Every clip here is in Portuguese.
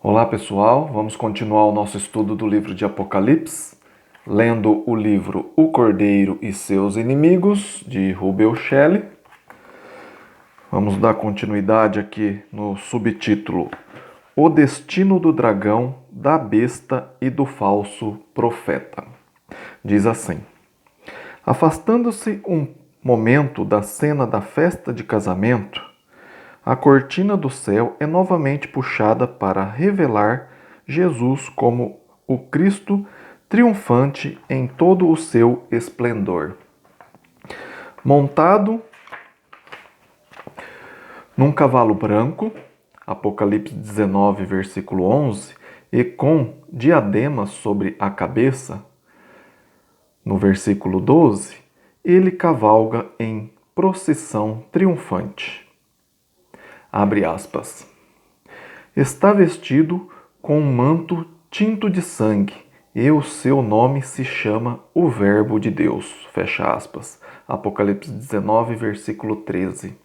Olá pessoal, vamos continuar o nosso estudo do livro de Apocalipse, lendo o livro O Cordeiro e Seus Inimigos, de Rubel Shelley. Vamos dar continuidade aqui no subtítulo O Destino do Dragão, da Besta e do Falso Profeta. Diz assim: afastando-se um momento da cena da festa de casamento, a cortina do céu é novamente puxada para revelar Jesus como o Cristo triunfante em todo o seu esplendor. Montado num cavalo branco, Apocalipse 19, versículo 11, e com diadema sobre a cabeça, no versículo 12, ele cavalga em procissão triunfante. Abre aspas. Está vestido com um manto tinto de sangue, e o seu nome se chama o Verbo de Deus. Fecha aspas. Apocalipse 19, versículo 13.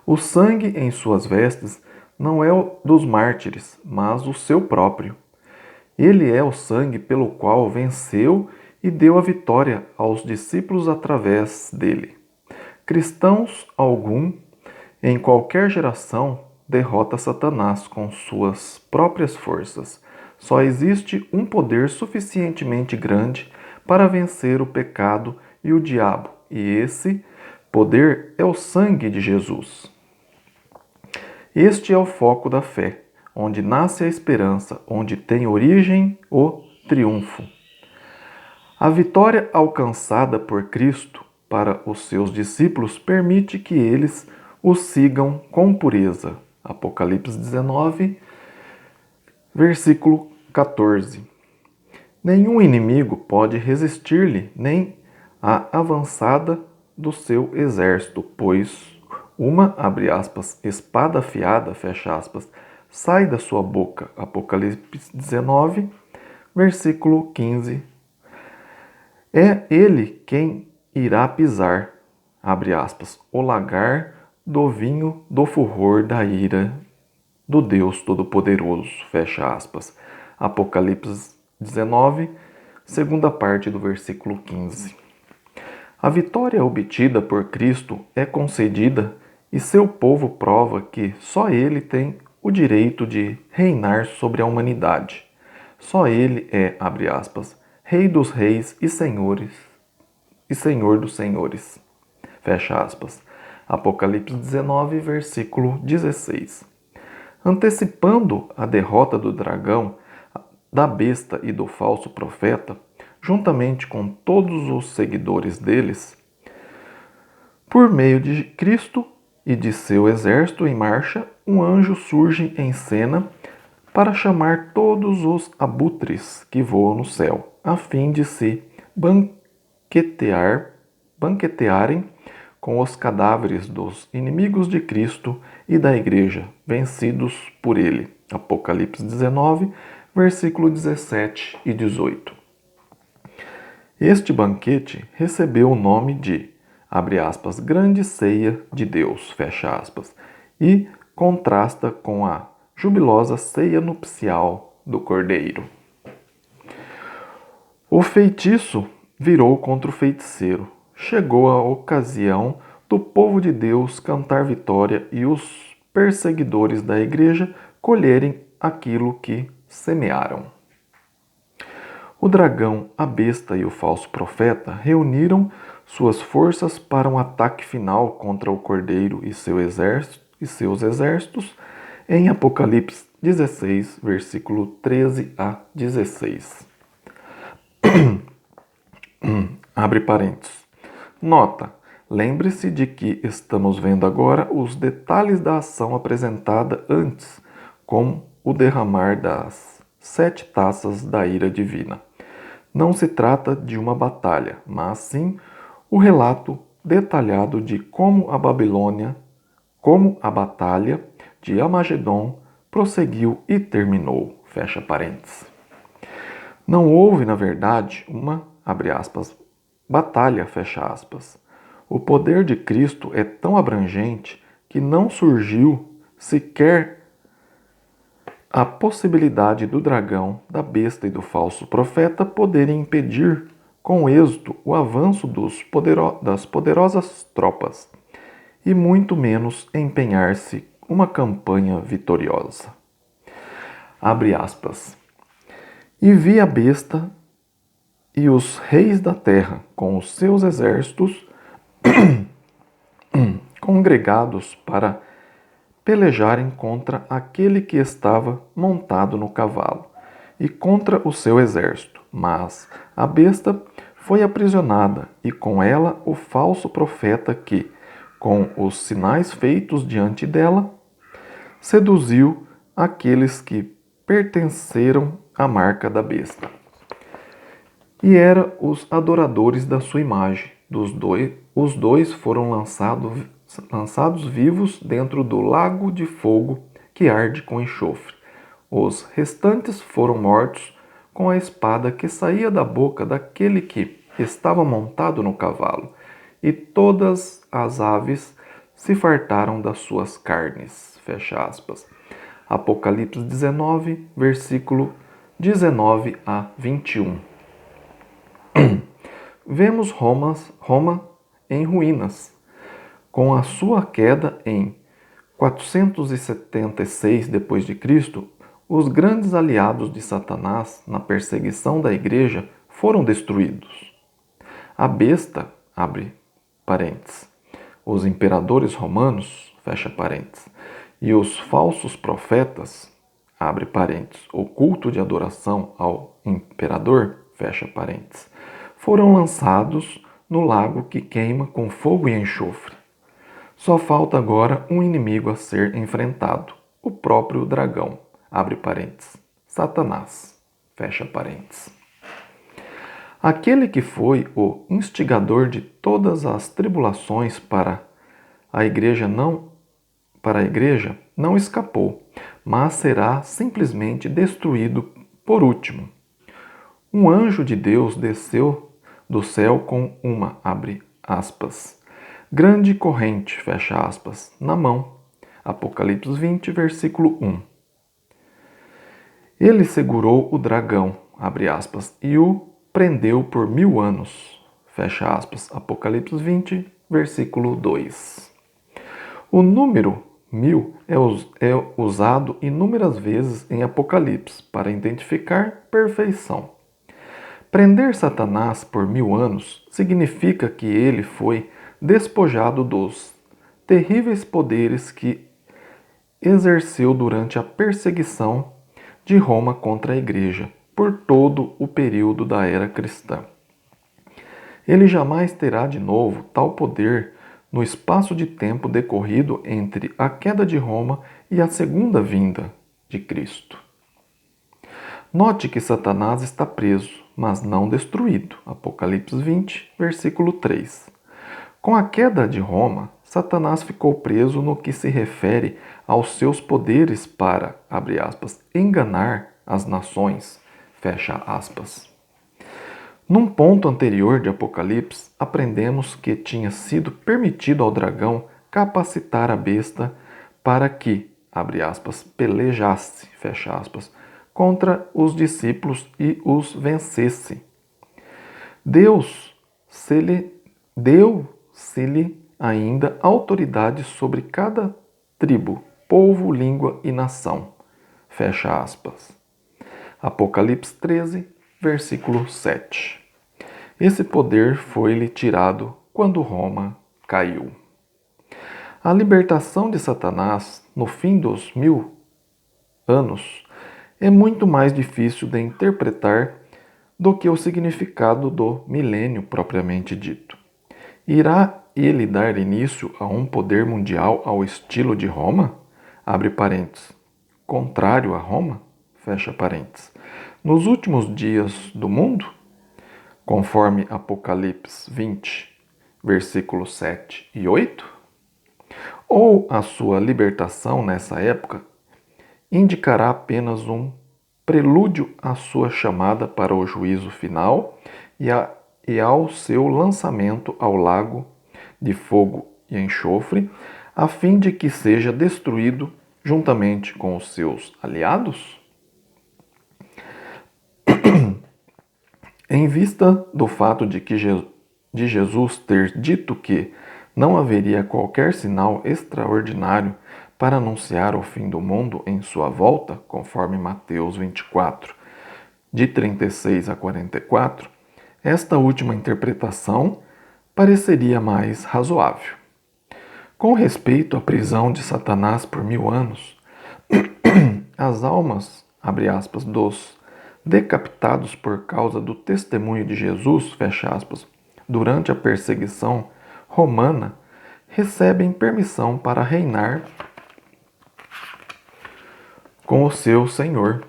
O sangue em suas vestes não é o dos mártires, mas o seu próprio. Ele é o sangue pelo qual venceu e deu a vitória aos discípulos através dele. Cristãos algum, em qualquer geração, derrota Satanás com suas próprias forças. Só existe um poder suficientemente grande para vencer o pecado e o diabo, e esse poder é o sangue de Jesus. Este é o foco da fé, onde nasce a esperança, onde tem origem o triunfo. A vitória alcançada por Cristo para os seus discípulos permite que eles o sigam com pureza. Apocalipse 19, versículo 14. Nenhum inimigo pode resistir-lhe, nem a avançada do seu exército, pois uma, abre aspas, espada afiada, fecha aspas, sai da sua boca. Apocalipse 19, versículo 15. É ele quem irá pisar, abre aspas, o lagar do vinho do furor da ira do Deus Todo-Poderoso, fecha aspas. Apocalipse 19, segunda parte do versículo 15. A vitória obtida por Cristo é concedida e seu povo prova que só ele tem o direito de reinar sobre a humanidade. Só ele é, abre aspas, Rei dos reis e senhores e Senhor dos senhores. Fecha aspas. Apocalipse 19, versículo 16. Antecipando a derrota do dragão, da besta e do falso profeta, juntamente com todos os seguidores deles, por meio de Cristo e de seu exército em marcha, um anjo surge em cena para chamar todos os abutres que voam no céu, a fim de se banquetearem com os cadáveres dos inimigos de Cristo e da Igreja, vencidos por ele. Apocalipse 19, versículo 17 e 18. Este banquete recebeu o nome de, abre aspas, grande ceia de Deus, fecha aspas, e contrasta com a jubilosa ceia nupcial do Cordeiro. O feitiço virou contra o feiticeiro. Chegou a ocasião do povo de Deus cantar vitória e os perseguidores da igreja colherem aquilo que semearam. O dragão, a besta e o falso profeta reuniram suas forças para um ataque final contra o Cordeiro e seus exércitos em Apocalipse 16, versículo 13 a 16. Abre parênteses. Nota, lembre-se de que estamos vendo agora os detalhes da ação apresentada antes, como o derramar das 7 taças da ira divina. Não se trata de uma batalha, mas sim o relato detalhado de como a batalha de Amagedon prosseguiu e terminou. Fecha parênteses. Não houve, na verdade, uma, abre aspas, batalha, fecha aspas. O poder de Cristo é tão abrangente que não surgiu sequer a possibilidade do dragão, da besta e do falso profeta poderem impedir com êxito o avanço das poderosas tropas, e muito menos empenhar-se uma campanha vitoriosa. Abre aspas. E vi a besta e os reis da terra com os seus exércitos congregados para pelejarem contra aquele que estava montado no cavalo e contra o seu exército. Mas a besta foi aprisionada e com ela o falso profeta que, com os sinais feitos diante dela, seduziu aqueles que pertenceram à marca da besta. E eram os adoradores da sua imagem. Os dois foram lançados vivos dentro do lago de fogo que arde com enxofre. Os restantes foram mortos com a espada que saía da boca daquele que estava montado no cavalo, e todas as aves se fartaram das suas carnes. Fecha aspas. Apocalipse 19, versículo 19 a 21. Vemos Roma em ruínas, com a sua queda em 476 d.C., os grandes aliados de Satanás na perseguição da igreja foram destruídos. A besta, abre parênteses, os imperadores romanos, fecha parênteses, e os falsos profetas, abre parênteses, o culto de adoração ao imperador, fecha parênteses, foram lançados no lago que queima com fogo e enxofre. Só falta agora um inimigo a ser enfrentado, o próprio dragão, abre parênteses, Satanás, fecha parênteses. Aquele que foi o instigador de todas as tribulações para a igreja não escapou, mas será simplesmente destruído por último. Um anjo de Deus desceu do céu com uma, abre aspas, grande corrente, fecha aspas, na mão. Apocalipse 20, versículo 1. Ele segurou o dragão, abre aspas, e o prendeu por 1000 anos, fecha aspas. Apocalipse 20, versículo 2. O número 1000 é usado inúmeras vezes em Apocalipse para identificar perfeição. Prender Satanás por 1000 anos significa que ele foi despojado dos terríveis poderes que exerceu durante a perseguição de Roma contra a igreja por todo o período da era cristã. Ele jamais terá de novo tal poder no espaço de tempo decorrido entre a queda de Roma e a segunda vinda de Cristo. Note que Satanás está preso, mas não destruído. Apocalipse 20, versículo 3. Com a queda de Roma, Satanás ficou preso no que se refere aos seus poderes para, abre aspas, enganar as nações, fecha aspas. Num ponto anterior de Apocalipse, aprendemos que tinha sido permitido ao dragão capacitar a besta para que, abre aspas, pelejasse, fecha aspas, contra os discípulos e os vencesse. Deu-se-lhe ainda autoridade sobre cada tribo, povo, língua e nação. Fecha aspas. Apocalipse 13, versículo 7. Esse poder foi-lhe tirado quando Roma caiu. A libertação de Satanás no fim dos 1000 anos é muito mais difícil de interpretar do que o significado do milênio propriamente dito. Irá ele dar início a um poder mundial ao estilo de Roma? Abre parênteses. Contrário a Roma? Fecha parênteses. Nos últimos dias do mundo, conforme Apocalipse 20, versículos 7 e 8? Ou a sua libertação nessa época indicará apenas um prelúdio à sua chamada para o juízo final e ao seu lançamento ao lago de fogo e enxofre, a fim de que seja destruído juntamente com os seus aliados? Em vista do fato de Jesus ter dito que não haveria qualquer sinal extraordinário para anunciar o fim do mundo em sua volta, conforme Mateus 24, de 36 a 44, esta última interpretação pareceria mais razoável. Com respeito à prisão de Satanás por 1000 anos, as almas, abre aspas, dos decapitados por causa do testemunho de Jesus, fecha aspas, durante a perseguição romana, recebem permissão para reinar com o seu Senhor.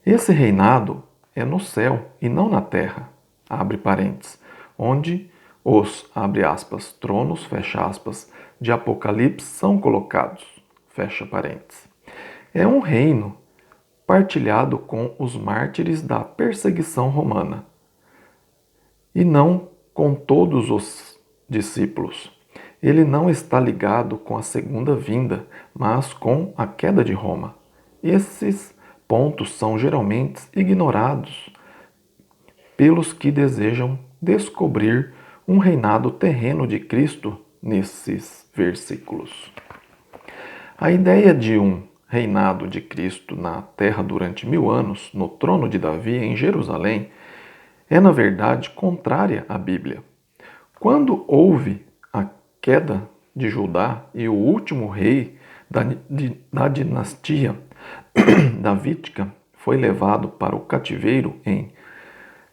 Esse reinado é no céu e não na terra, abre parênteses, onde os, abre aspas, tronos, fecha aspas, de Apocalipse são colocados, fecha parênteses. É um reino partilhado com os mártires da perseguição romana, e não com todos os discípulos. Ele não está ligado com a segunda vinda, mas com a queda de Roma. Esses pontos são geralmente ignorados pelos que desejam descobrir um reinado terreno de Cristo nesses versículos. A ideia de um reinado de Cristo na terra durante 1000 anos, no trono de Davi em Jerusalém, é na verdade contrária à Bíblia. Quando houve a queda de Judá e o último rei da dinastia davídica foi levado para o cativeiro em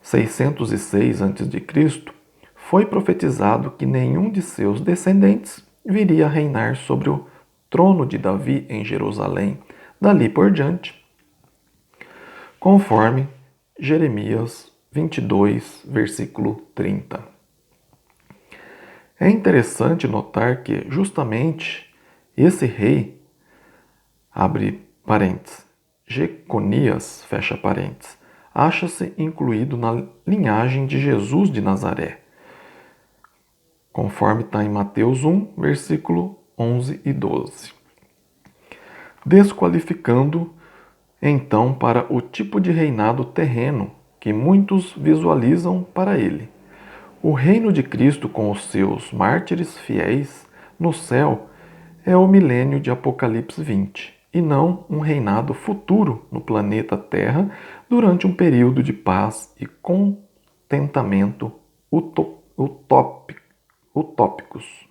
606 a.C., foi profetizado que nenhum de seus descendentes viria a reinar sobre o trono de Davi em Jerusalém dali por diante, conforme Jeremias 22, versículo 30. É interessante notar que justamente esse rei, abre parênteses, Jeconias, fecha parênteses, acha-se incluído na linhagem de Jesus de Nazaré, conforme está em Mateus 1, versículo 11 e 12. Desqualificando, então, para o tipo de reinado terreno que muitos visualizam para ele. O reino de Cristo com os seus mártires fiéis no céu é o milênio de Apocalipse 20, e não um reinado futuro no planeta Terra durante um período de paz e contentamento utópicos.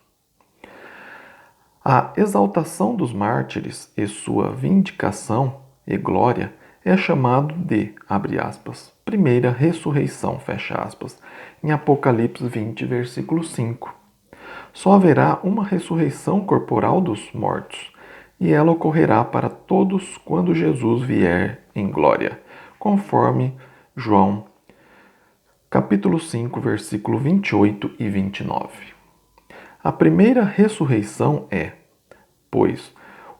A exaltação dos mártires e sua vindicação e glória é chamado de, abre aspas, primeira ressurreição, fecha aspas, em Apocalipse 20, versículo 5. Só haverá uma ressurreição corporal dos mortos, e ela ocorrerá para todos quando Jesus vier em glória, conforme João, capítulo 5, versículo 28 e 29. A primeira ressurreição é, pois,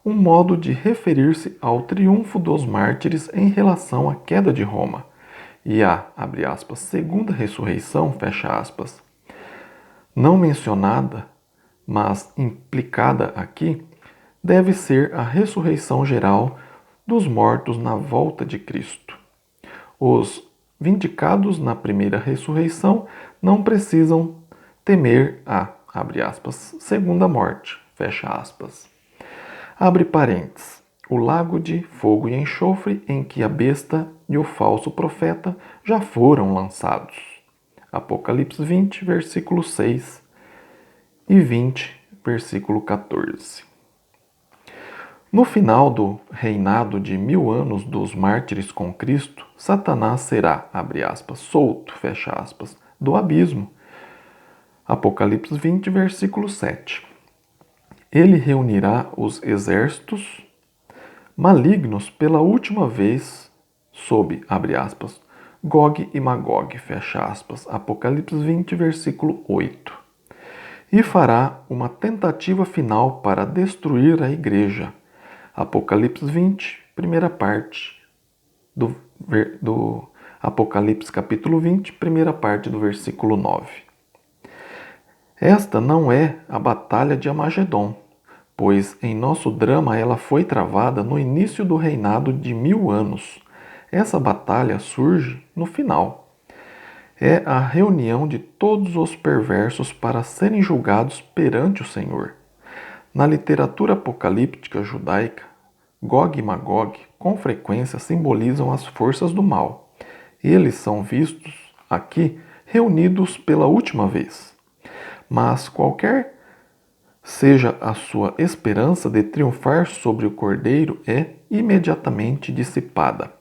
um modo de referir-se ao triunfo dos mártires em relação à queda de Roma, e a, abre aspas, segunda ressurreição, fecha aspas, não mencionada, mas implicada aqui, deve ser a ressurreição geral dos mortos na volta de Cristo. Os vindicados na primeira ressurreição não precisam temer a, abre aspas, segunda morte, fecha aspas. Abre parênteses, o lago de fogo e enxofre em que a besta e o falso profeta já foram lançados. Apocalipse 20, versículo 6 e 20, versículo 14. No final do reinado de 1000 anos dos mártires com Cristo, Satanás será, abre aspas, solto, fecha aspas, do abismo. Apocalipse 20, versículo 7. Ele reunirá os exércitos malignos pela última vez sob, abre aspas, Gog e Magog, fecha aspas, Apocalipse 20, versículo 8. E fará uma tentativa final para destruir a igreja. Apocalipse 20, primeira parte do Apocalipse capítulo 20, primeira parte do versículo 9. Esta não é a batalha de Amagedon, pois em nosso drama ela foi travada no início do reinado de 1000 anos. Essa batalha surge no final. É a reunião de todos os perversos para serem julgados perante o Senhor. Na literatura apocalíptica judaica, Gog e Magog com frequência simbolizam as forças do mal. Eles são vistos aqui reunidos pela última vez. Mas qualquer seja a sua esperança de triunfar sobre o Cordeiro é imediatamente dissipada.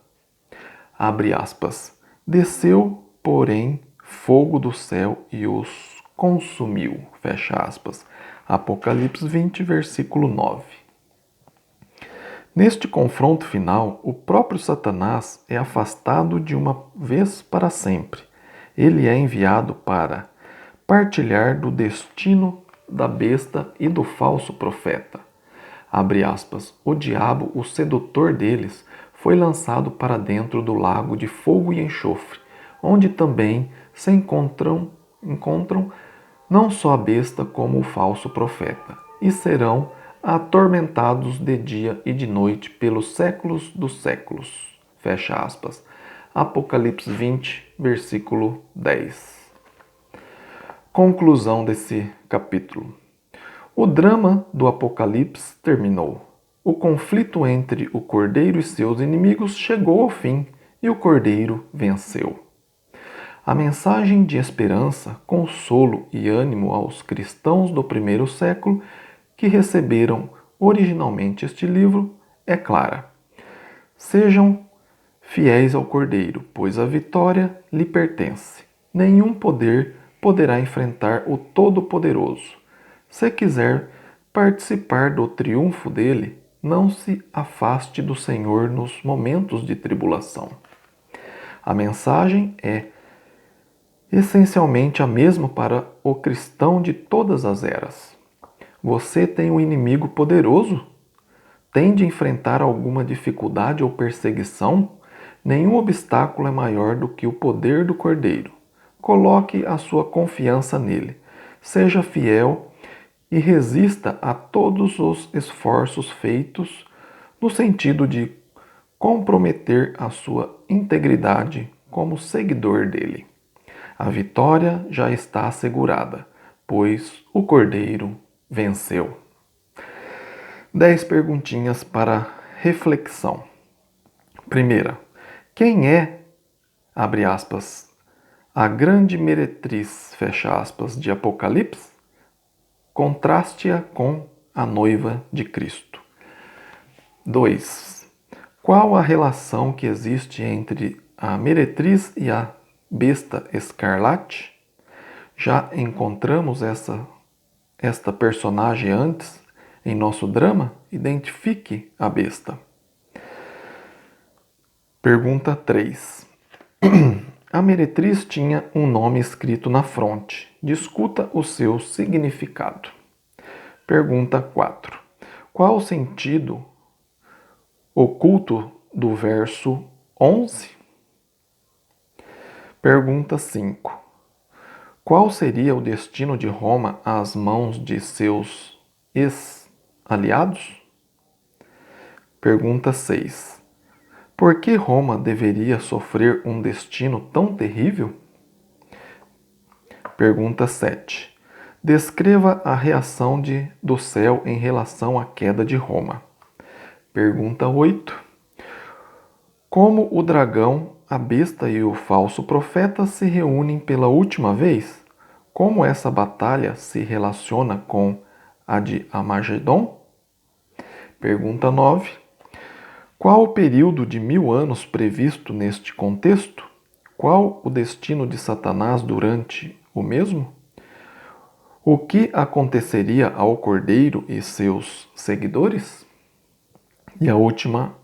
Abre aspas. Desceu, porém, fogo do céu e os consumiu. Fecha aspas. Apocalipse 20, versículo 9. Neste confronto final, o próprio Satanás é afastado de uma vez para sempre. Ele é enviado para partilhar do destino da besta e do falso profeta. Abre aspas. O diabo, o sedutor deles, foi lançado para dentro do lago de fogo e enxofre, onde também se encontram não só a besta como o falso profeta, e serão atormentados de dia e de noite pelos séculos dos séculos. Fecha aspas. Apocalipse 20, versículo 10. Conclusão desse capítulo. O drama do Apocalipse terminou. O conflito entre o Cordeiro e seus inimigos chegou ao fim e o Cordeiro venceu. A mensagem de esperança, consolo e ânimo aos cristãos do primeiro século que receberam originalmente este livro é clara. Sejam fiéis ao Cordeiro, pois a vitória lhe pertence. Nenhum poder poderá enfrentar o Todo-Poderoso. Se quiser participar do triunfo dele, não se afaste do Senhor nos momentos de tribulação. A mensagem é essencialmente a mesma para o cristão de todas as eras. Você tem um inimigo poderoso? Tem de enfrentar alguma dificuldade ou perseguição? Nenhum obstáculo é maior do que o poder do Cordeiro. Coloque a sua confiança nele. Seja fiel e resista a todos os esforços feitos no sentido de comprometer a sua integridade como seguidor dele. A vitória já está assegurada, pois o Cordeiro venceu. 10 perguntinhas para reflexão. Primeira, quem é, abre aspas, a grande meretriz, fecha aspas, de Apocalipse? Contraste-a com a noiva de Cristo. 2. Qual a relação que existe entre a meretriz e a besta escarlate? Já encontramos esta personagem antes em nosso drama? Identifique a besta. Pergunta 3. A meretriz tinha um nome escrito na fronte. Discuta o seu significado. Pergunta 4. Qual o sentido oculto do verso 11? Pergunta 5. Qual seria o destino de Roma às mãos de seus ex-aliados? Pergunta 6. Por que Roma deveria sofrer um destino tão terrível? Pergunta 7. Descreva a reação do céu em relação à queda de Roma. Pergunta 8. Como o dragão, a besta e o falso profeta se reúnem pela última vez? Como essa batalha se relaciona com a de Armagedon? Pergunta 9. Qual o período de 1000 anos previsto neste contexto? Qual o destino de Satanás durante o mesmo? O que aconteceria ao Cordeiro e seus seguidores? E a última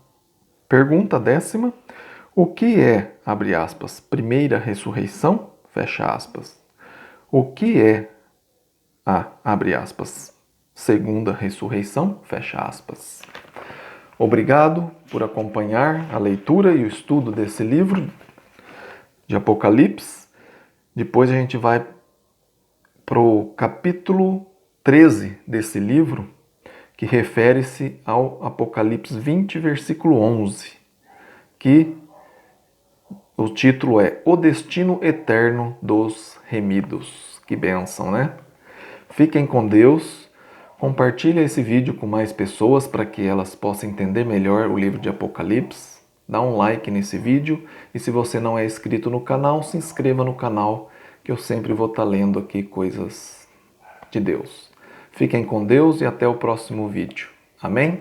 pergunta, 10ª. O que é, abre aspas, primeira ressurreição? Fecha aspas. O que é a, abre aspas, segunda ressurreição? Fecha aspas. Obrigado por acompanhar a leitura e o estudo desse livro de Apocalipse. Depois a gente vai para o capítulo 13 desse livro, que refere-se ao Apocalipse 20, versículo 11, que o título é O Destino Eterno dos Remidos. Que bênção, né? Fiquem com Deus. Compartilhe esse vídeo com mais pessoas para que elas possam entender melhor o livro de Apocalipse. Dá um like nesse vídeo e se você não é inscrito no canal, se inscreva no canal que eu sempre vou estar lendo aqui coisas de Deus. Fiquem com Deus e até o próximo vídeo. Amém?